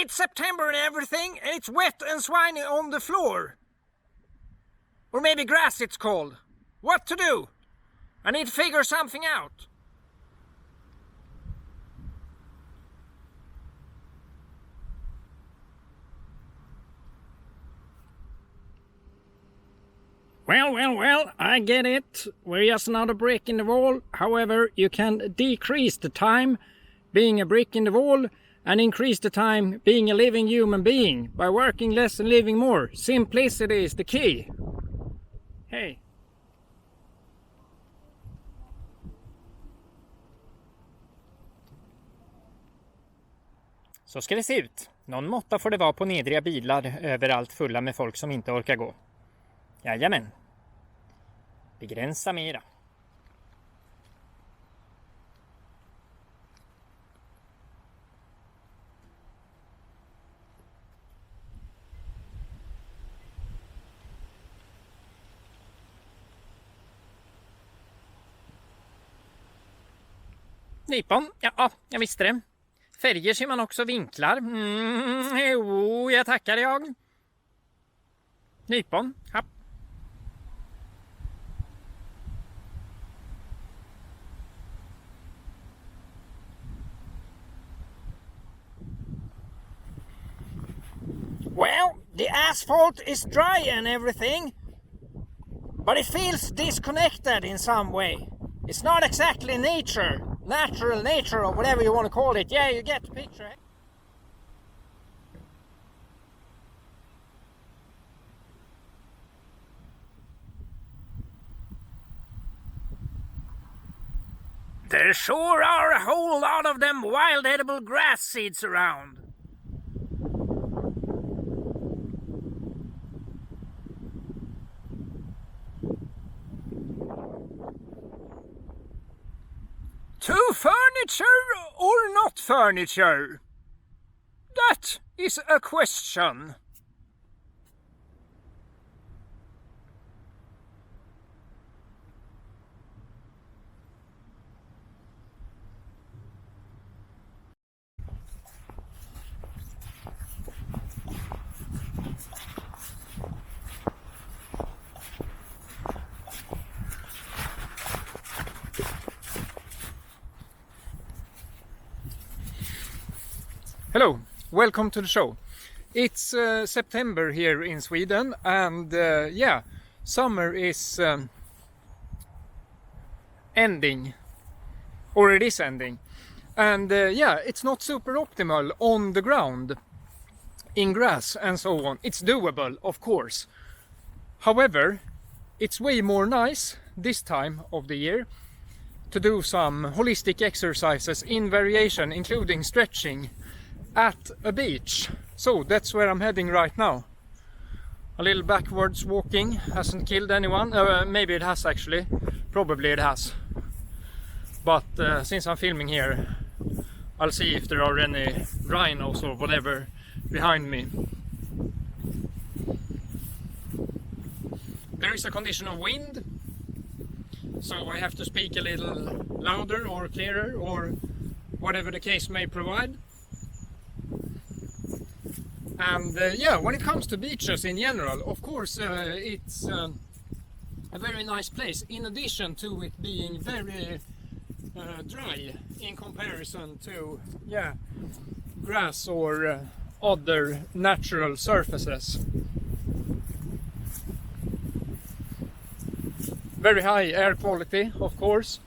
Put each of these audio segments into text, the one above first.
it's September and everything, and it's wet and swiny on the floor. Or maybe grass it's called. What to do? I need to figure something out. Well, I get it. We're just another brick in the wall. However, you can decrease the time being a brick in the wall and increase the time being a living human being by working less and living more. Simplicity is the key. Hey. Så ska det se ut. Någon måtta får det vara på nedriga bilar överallt fulla med folk som inte orkar gå. Jajamän. Begränsa mera. Nypon, ja, jag visste det. Färger ser man också vinklar. Jo, jag tackar jag. Nypon, happ. Well, the asphalt is dry and everything, but it feels disconnected in some way. It's not exactly natural nature or whatever you want to call it. Yeah, you get the picture. There sure are a whole lot of them wild edible grass seeds around. To furniture or not furniture? That is a question. Hello, welcome to the show. It's September here in Sweden, and yeah, summer is ending, or it is ending, and yeah, it's not super optimal on the ground, in grass and so on. It's doable, of course. However, it's way more nice this time of the year to do some holistic exercises in variation, including stretching, at a beach. So that's where I'm heading right now. A little backwards walking hasn't killed anyone. Maybe it has actually. Probably it has. But since I'm filming here, I'll see if there are any rhinos or whatever behind me. There is a condition of wind, so I have to speak a little louder or clearer or whatever the case may provide. And yeah, when it comes to beaches in general, of course it's a very nice place, in addition to it being very dry in comparison to, yeah, grass or other natural surfaces. Very high air quality, of course.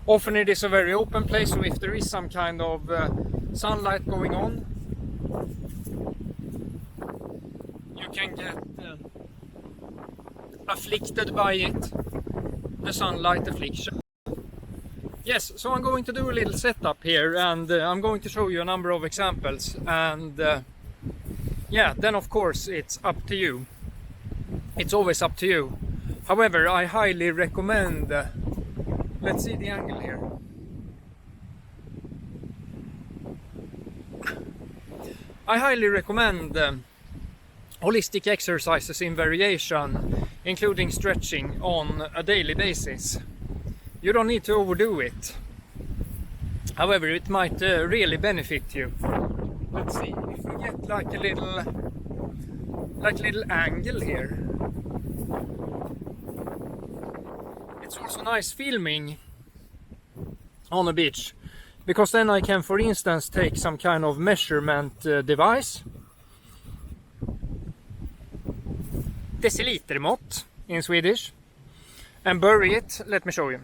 Often it is a very open place, so if there is some kind of sunlight going on, you can get afflicted by it, the sunlight affliction. Yes, so I'm going to do a little setup here, and I'm going to show you a number of examples, and yeah, then of course it's up to you. It's always up to you. However, I highly recommend, let's see the angle here. I highly recommend holistic exercises in variation, including stretching on a daily basis. You don't need to overdo it. However, it might really benefit you. Let's see if we get like a little angle here. It's also nice filming on a beach, because then I can, for instance, take some kind of measurement device, decilitermått in Swedish, and bury it. Let me show you.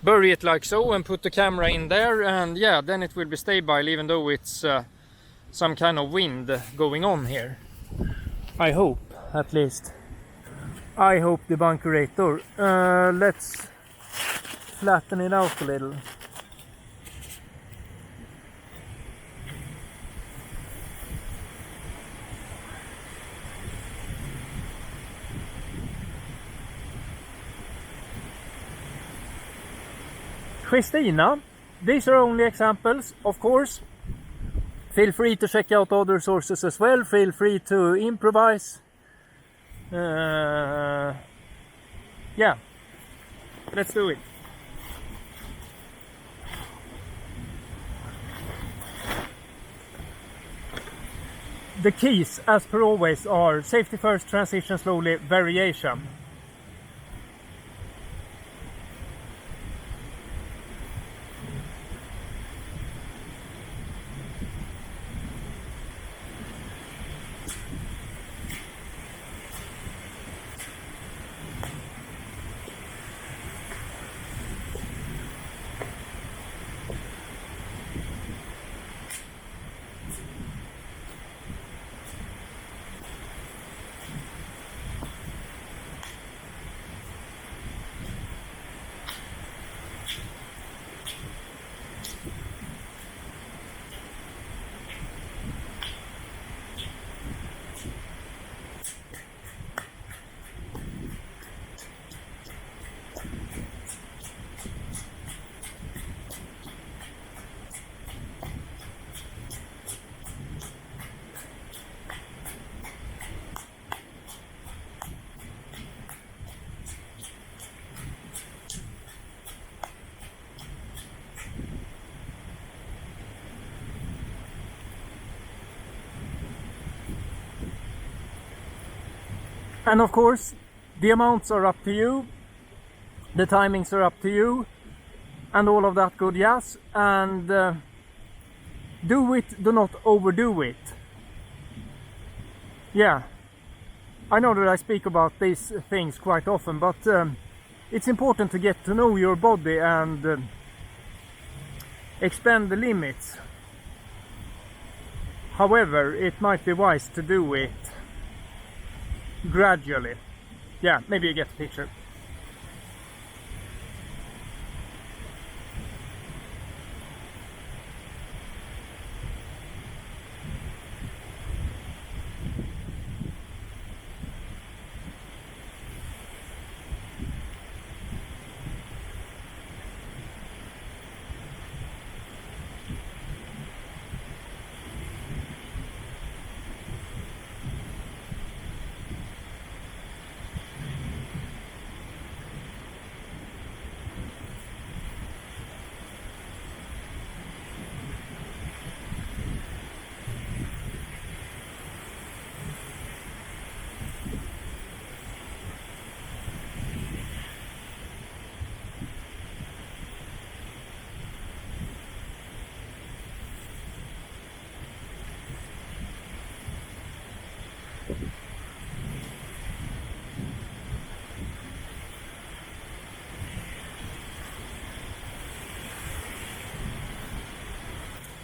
Bury it like so and put the camera in there, and yeah, then it will be stable even though it's some kind of wind going on here. I hope, at least. I hope the bunkerator. Let's flatten it out a little. Christina, these are only examples, of course. Feel free to check out other sources as well. Feel free to improvise. Yeah, let's do it. The keys, as per always, are safety first, transition slowly, variation. And of course, the amounts are up to you, the timings are up to you, and all of that good jazz. And do it, do not overdo it. Yeah, I know that I speak about these things quite often, but it's important to get to know your body and expand the limits. However, it might be wise to do it gradually. Yeah, maybe you get the picture.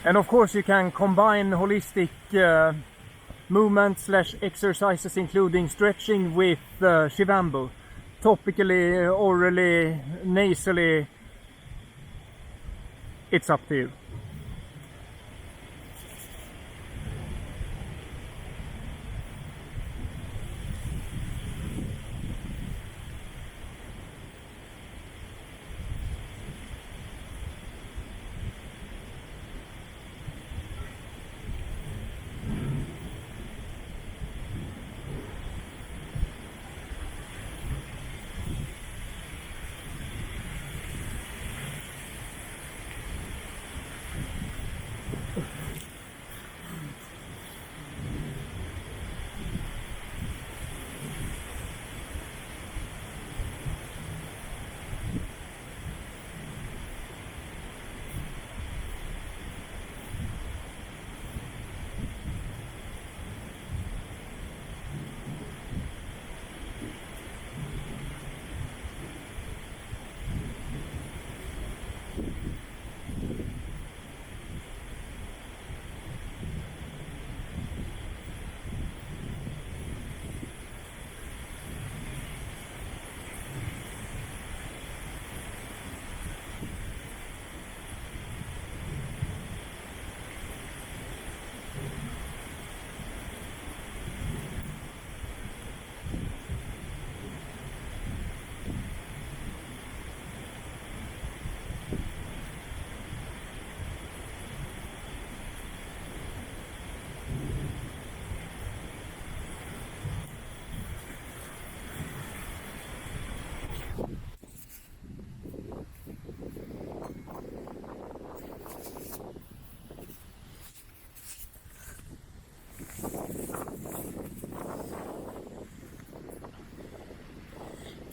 And of course you can combine holistic movements / exercises, including stretching, with Shivambu. Topically, orally, nasally, it's up to you.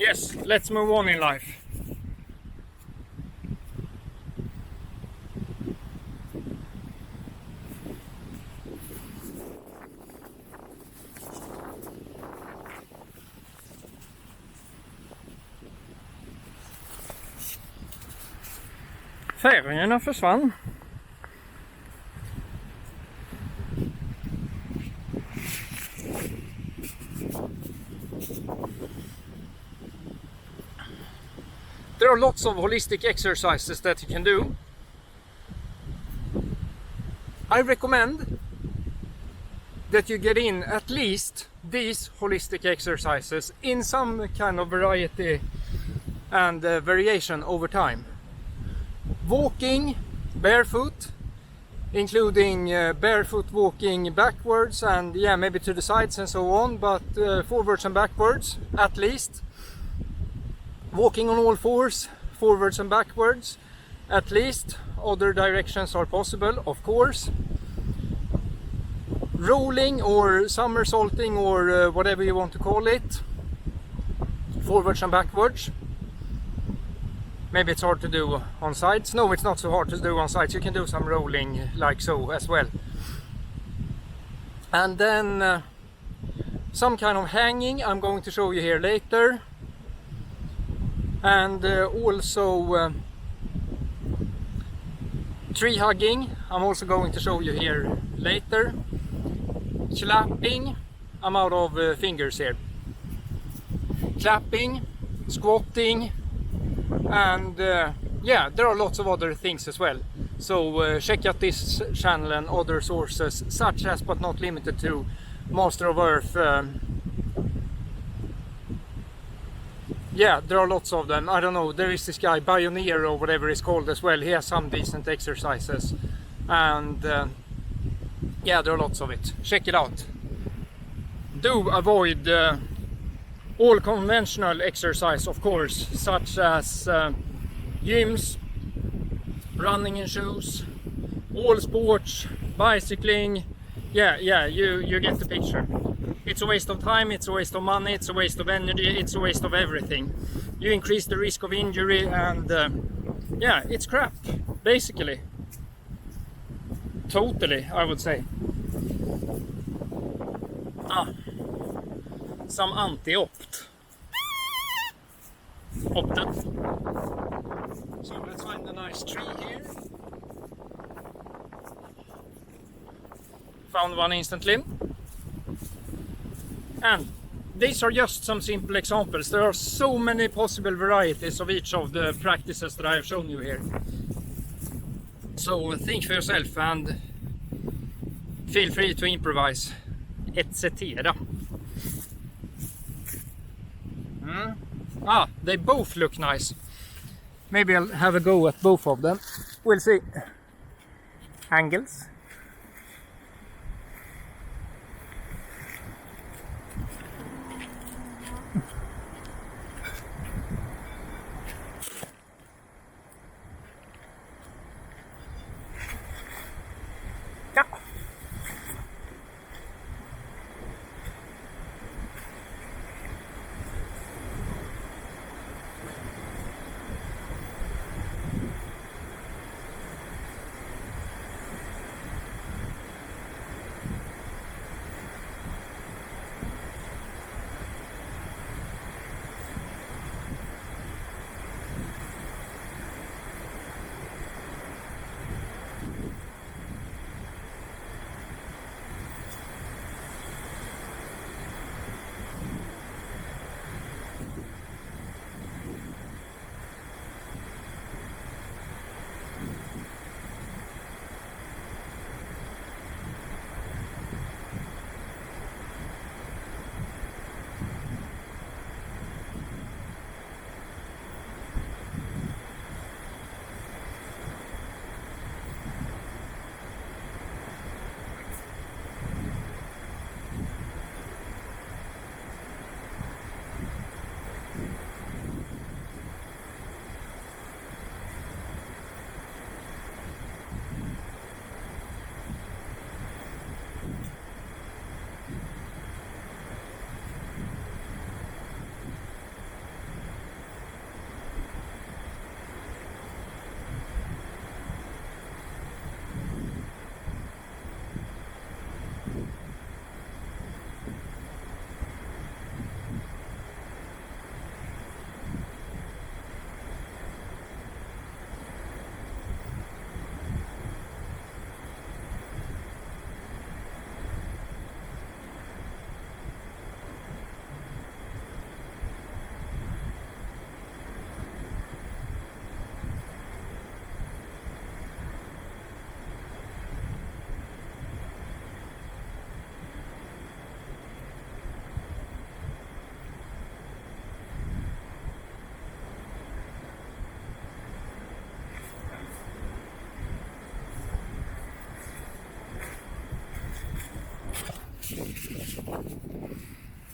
Yes, let's move on in life. Färgerna försvann. There are lots of holistic exercises that you can do. I recommend that you get in at least these holistic exercises in some kind of variety and variation over time. Walking barefoot, including barefoot walking backwards and maybe to the sides and so on, but forwards and backwards at least. Walking on all fours, forwards and backwards at least. Other directions are possible, of course. Rolling or somersaulting or whatever you want to call it, forwards and backwards. Maybe it's hard to do on sides. No, it's not so hard to do on sides. You can do some rolling like so as well. And then some kind of hanging I'm going to show you here later. And also tree hugging I'm also going to show you here later. Clapping, I'm out of fingers here. Clapping, squatting, and there are lots of other things as well. So check out this channel and other sources such as, but not limited to, Master of Earth. There are lots of them. I don't know, there is this guy Bioneer or whatever it's called as well. He has some decent exercises, and there are lots of it. Check it out. Do avoid all conventional exercise, of course, such as gyms, running in shoes, all sports, bicycling. You get the picture. It's a waste of time, it's a waste of money, it's a waste of energy, it's a waste of everything. You increase the risk of injury, and it's crap, basically. Totally, I would say. Some anti-opt. Opted. So let's find a nice tree here. Found one instantly. And these are just some simple examples. There are so many possible varieties of each of the practices that I have shown you here. So think for yourself and feel free to improvise, etc. They both look nice. Maybe I'll have a go at both of them. We'll see. Angles.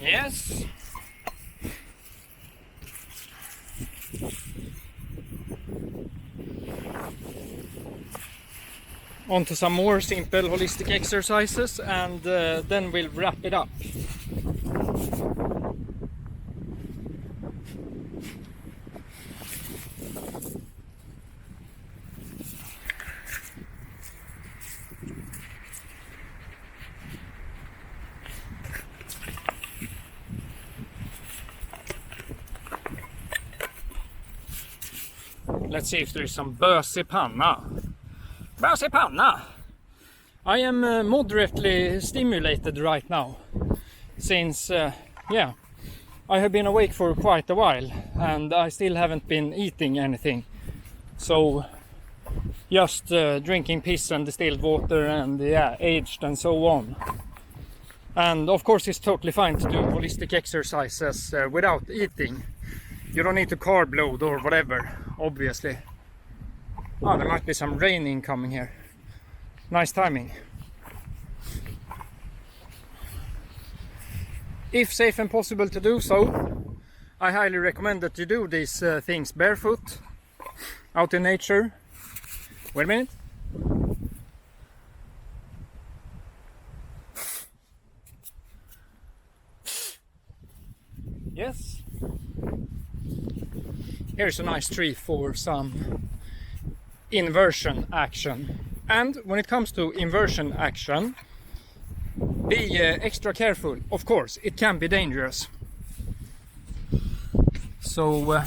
Yes. On to some more simple holistic exercises, and then we'll wrap it up. Let's see if there is some bös i panna. Bös i panna! I am moderately stimulated right now, since yeah, I have been awake for quite a while and I still haven't been eating anything. So just drinking piss and distilled water and yeah, aged and so on. And of course it's totally fine to do holistic exercises without eating. You don't need to carb load or whatever, obviously. Oh, there might be some rain incoming here. Nice timing. If safe and possible to do so, I highly recommend that you do these things barefoot, out in nature. Wait a minute. Yes. Here's a nice tree for some inversion action. And when it comes to inversion action, be extra careful. Of course, it can be dangerous. So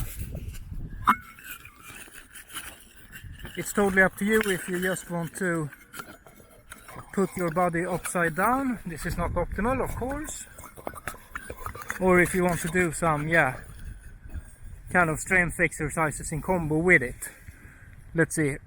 it's totally up to you if you just want to put your body upside down. This is not optimal, of course. Or if you want to do some, yeah, kind of strength exercises in combo with it. Let's see.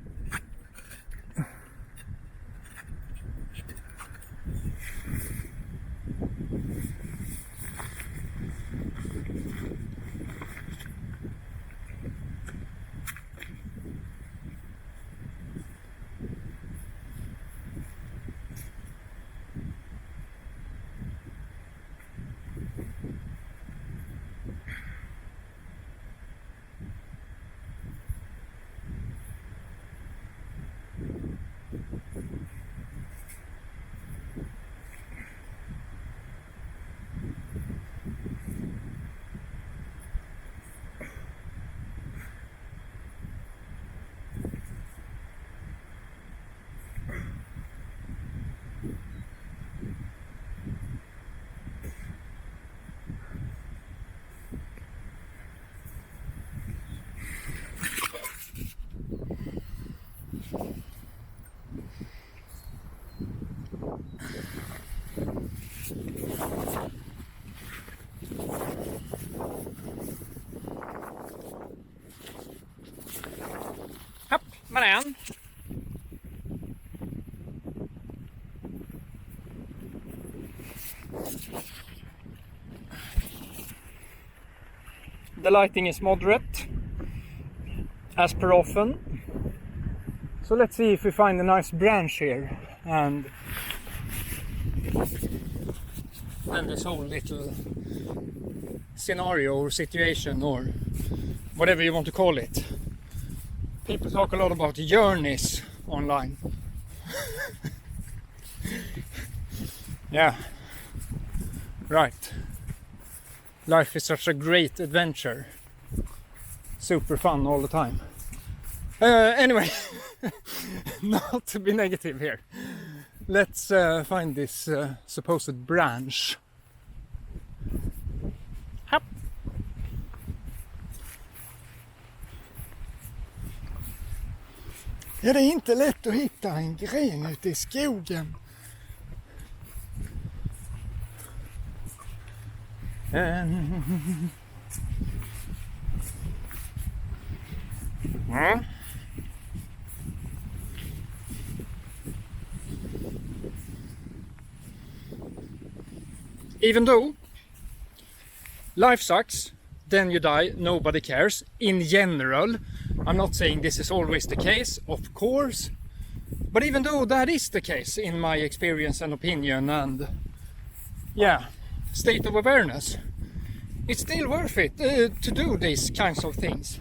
Upp med den. The lighting is moderate, as per often. So let's see if we find a nice branch here, and then this whole little scenario or situation or whatever you want to call it. People talk a lot about journeys online. Yeah, right. Life is such a great adventure. Super fun all the time. Anyway, not to be negative here. Let's find this supposed branch. Hup. Ja, det är inte lätt att hitta en gren ute i skogen. Ja. Even though life sucks, then you die, nobody cares. In general, I'm not saying this is always the case, of course. But even though that is the case, in my experience and opinion, and state of awareness, it's still worth it to do these kinds of things.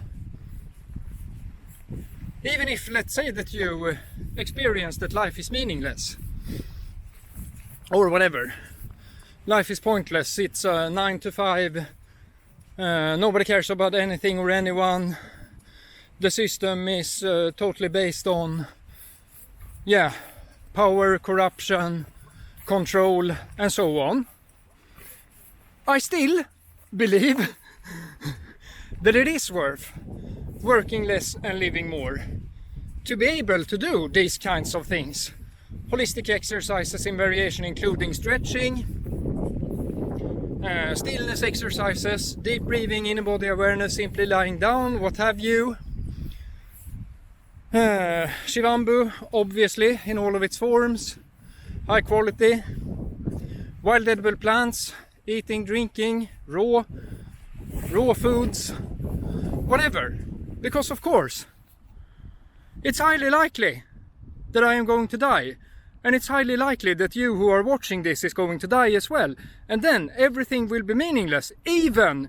Even if, let's say, that you experience that life is meaningless, or whatever, life is pointless, it's 9 to 5, nobody cares about anything or anyone, the system is totally based on power, corruption, control, and so on. I still believe that it is worth working less and living more to be able to do these kinds of things. Holistic exercises in variation, including stretching, stillness exercises, deep breathing, inner body awareness, simply lying down, what have you. Shivambu, obviously, in all of its forms, high quality. Wild edible plants, eating, drinking, raw foods, whatever. Because of course, it's highly likely that I am going to die. And it's highly likely that you who are watching this is going to die as well. And then everything will be meaningless. Even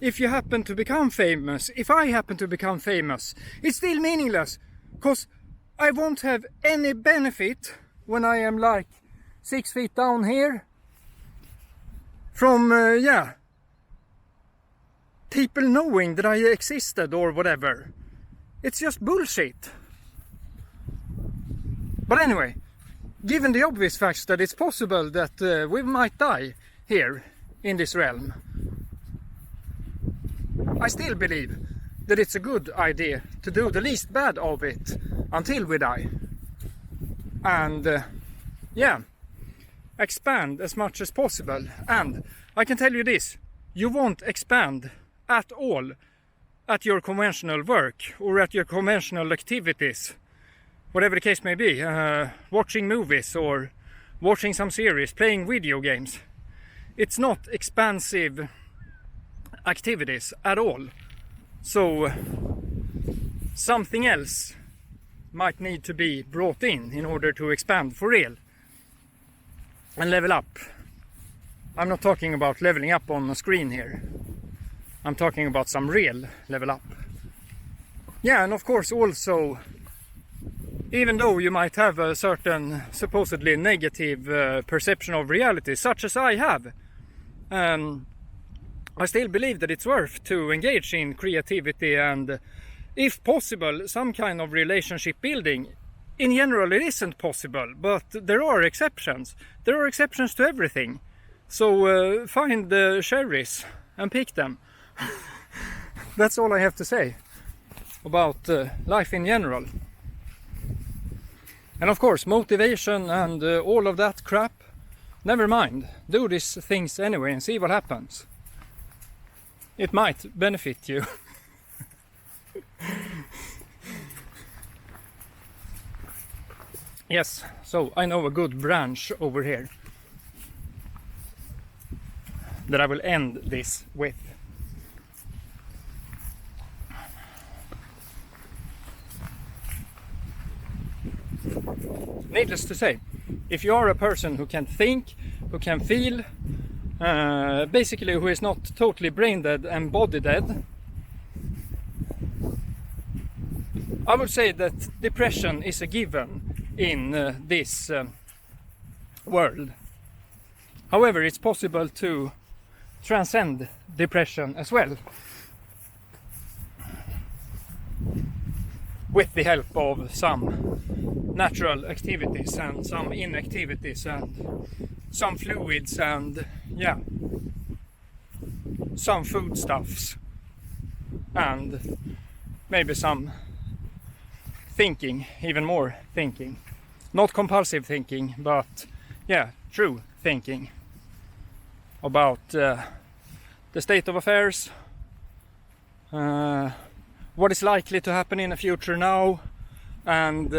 if you happen to become famous, if I happen to become famous, it's still meaningless. Because I won't have any benefit when I am like 6 feet down here from, people knowing that I existed or whatever. It's just bullshit. But anyway, given the obvious facts that it's possible that we might die here in this realm, I still believe that it's a good idea to do the least bad of it until we die. And expand as much as possible. And I can tell you this, you won't expand at all at your conventional work or at your conventional activities, whatever the case may be, watching movies or watching some series, playing video games. It's not expansive activities at all. So something else might need to be brought in order to expand for real and level up. I'm not talking about leveling up on a screen here. I'm talking about some real level up. Yeah, and of course also, even though you might have a certain supposedly negative perception of reality, such as I have, I still believe that it's worth to engage in creativity and, if possible, some kind of relationship building. In general, it isn't possible, but there are exceptions. There are exceptions to everything. So find the cherries and pick them. That's all I have to say about life in general. And of course, motivation and all of that crap, never mind. Do these things anyway and see what happens. It might benefit you. Yes, so I know a good branch over here that I will end this with. Needless to say, if you are a person who can think, who can feel, basically who is not totally brain dead and body dead, I would say that depression is a given in this world. However, it's possible to transcend depression as well, with the help of some natural activities and some inactivities and some fluids and some foodstuffs and maybe some thinking, even more thinking. Not compulsive thinking, but true thinking about the state of affairs, what is likely to happen in the future now, and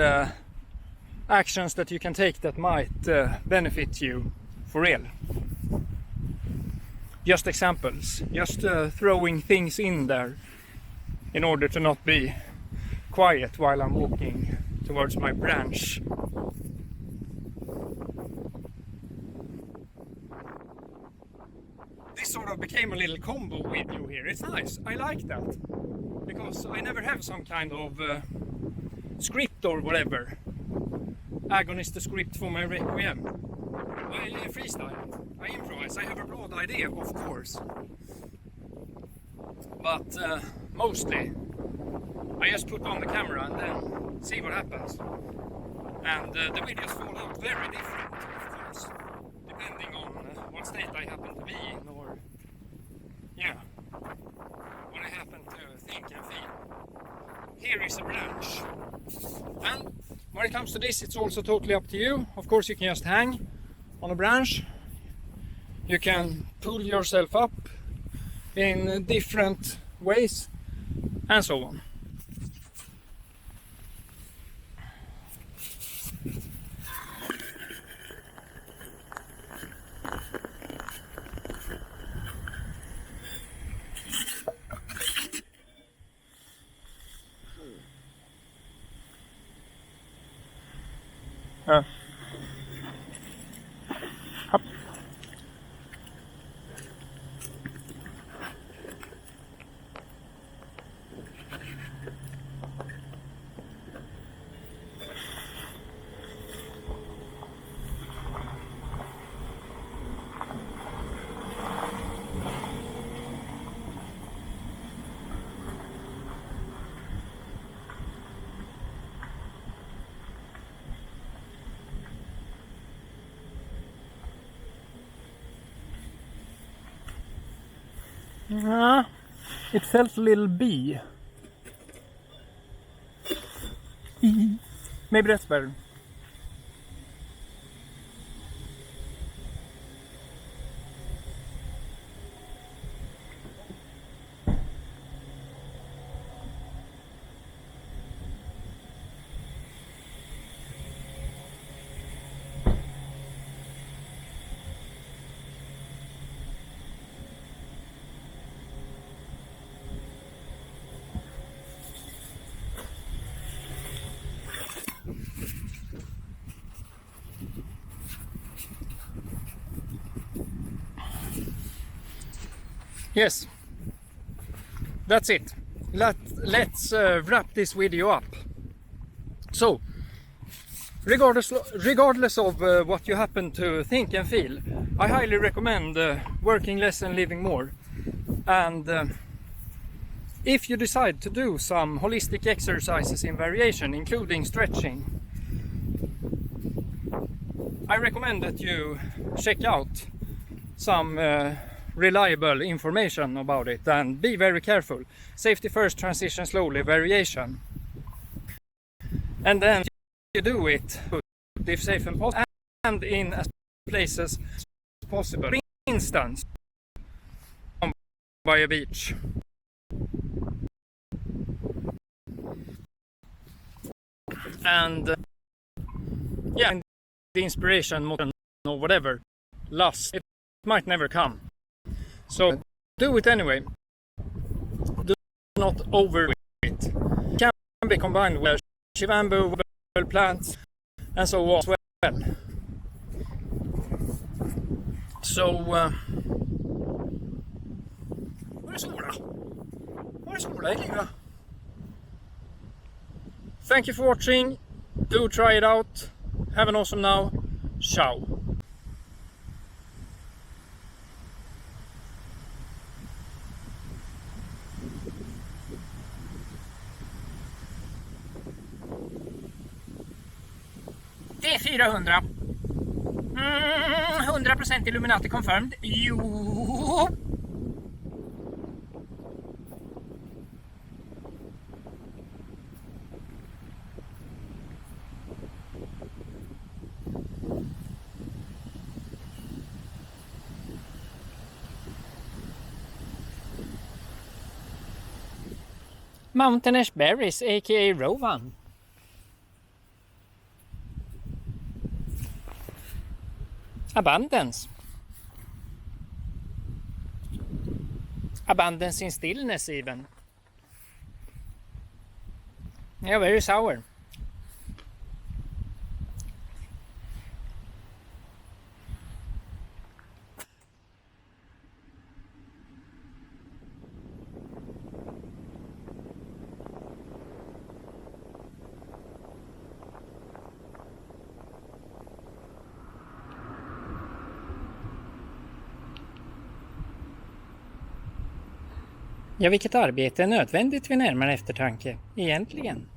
actions that you can take that might benefit you for real. Just examples, just throwing things in there in order to not be quiet while I'm walking towards my branch. this sort of became a little combo video here. It's nice, I like that, because I never have some kind of script or whatever. Agonist the script for my Requiem. I freestyle it, I improvise, I have a broad idea, of course. But mostly, I just put on the camera and then see what happens. And the videos fall out very different, of course, depending on what state I happen to be in, or yeah, what I happen to think and feel. Here is a branch. And when it comes to this, it's also totally up to you. Of course, you can just hang on a branch. You can pull yourself up in different ways and so on. Up. It felt a little bee. Maybe that's better. Yes, that's it. Let's wrap this video up. So, regardless of what you happen to think and feel, I highly recommend working less and living more. And if you decide to do some holistic exercises in variation, including stretching, I recommend that you check out some reliable information about it, and be very careful. Safety first, transition slowly, variation. And then you do it if safe and possible, and in as places as possible. For instance, by a beach. And yeah, the inspiration or whatever, lust, it might never come. So do it anyway. Do not overdo it. It can be combined with bamboo, plants, and so on as well. So thank you for watching. Do try it out. Have an awesome now. Ciao. Det är 400. 100% Illuminati confirmed. Jo. Mountainous berries, aka Rowan. Abundance. Abundance in stillness even. Yeah, very sour. Ja, vilket arbete är nödvändigt vid närmare eftertanke, egentligen?